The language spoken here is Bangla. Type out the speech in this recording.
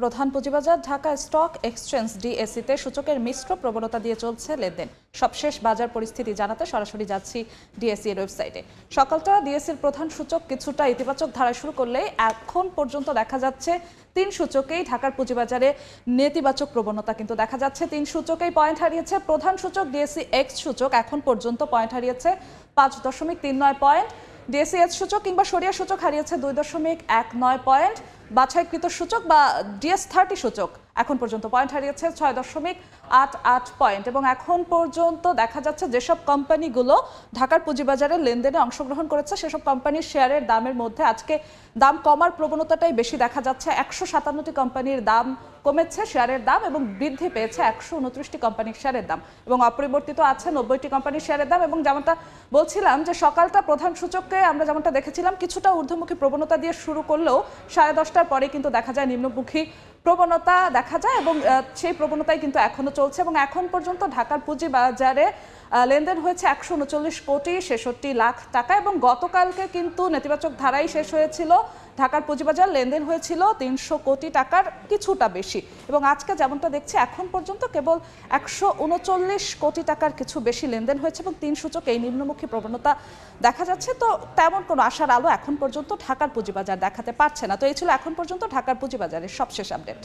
প্রধান পুঁজিবাজার ঢাকা স্টক এক্সচেঞ্জ ডিএসইতে সূচকের মিশ্র প্রবণতা দিয়ে চলছে লেনদেন। সবশেষ বাজার পরিস্থিতি জানাতে সরাসরি যাচ্ছি ডিএসই এর ওয়েবসাইটে। সকালটা ডিএসইর প্রধান সূচক কিছুটা ইতিবাচক ধারায় শুরু করলে এখন পর্যন্ত দেখা যাচ্ছে তিন সূচকেই ঢাকার পুঁজিবাজারে নেতিবাচক প্রবণতা কিন্তু দেখা যাচ্ছে। তিন সূচকেই পয়েন্ট হারিয়েছে। প্রধান সূচক ডিএসই এক্স সূচক এখন পর্যন্ত পয়েন্ট হারিয়েছে 5.39 পয়েন্ট। ডিএসই এক্স সূচক কিংবা সরিয়া সূচক হারিয়েছে 2.19 পয়েন্ট। বাছাইকৃত সূচক বা ডিএস30 সূচক এখন পর্যন্ত পয়েন্ট হারিয়েছে 6.88 পয়েন্ট। এবং এখন পর্যন্ত দেখা যাচ্ছে যেসব কোম্পানিগুলো ঢাকার পুঁজিবাজারে লেনদেনে অংশগ্রহণ করেছে সেসব কোম্পানির শেয়ারের দামের মধ্যে আজকে দাম কমার প্রবণতাটাই বেশি দেখা যাচ্ছে। 157টি কোম্পানির দাম কমেছে শেয়ারের দাম এবং বৃদ্ধি পেয়েছে 129টি কোম্পানির শেয়ারের দাম এবং অপরিবর্তিত আছে 90টি কোম্পানির শেয়ারের দাম। এবং যেমনটা বলছিলাম যে সকালটা প্রধান সূচককে আমরা যেমনটা দেখেছিলাম কিছুটা ঊর্ধ্বমুখী প্রবণতা দিয়ে শুরু করলেও 10:30টার পরে কিন্তু দেখা যায় নিম্নমুখী প্রবণতা দেখা যায় এবং সেই প্রবণতাই কিন্তু এখনো চলছে। এবং এখন পর্যন্ত ঢাকার পুঁজিবাজারে লেনদেন হয়েছে 139,63,66,00,000 টাকা এবং গতকালকে কিন্তু নেতিবাচক ধারাই শেষ হয়েছিল। ঢাকার পুঁজিবাজার লেনদেন হয়েছিল 300 কোটি টাকার কিছুটা বেশি এবং আজকে যেমনটা দেখছি এখন পর্যন্ত কেবল 139 কোটি টাকার কিছু বেশি লেনদেন হয়েছে এবং তিন সূচক এই নিম্নমুখী প্রবণতা দেখা যাচ্ছে। তো তেমন কোনো আশার আলো এখন পর্যন্ত ঢাকার পুঁজিবাজার দেখাতে পারছে না। তো এই ছিল এখন পর্যন্ত ঢাকার পুঁজিবাজারের সবশেষ আপডেট।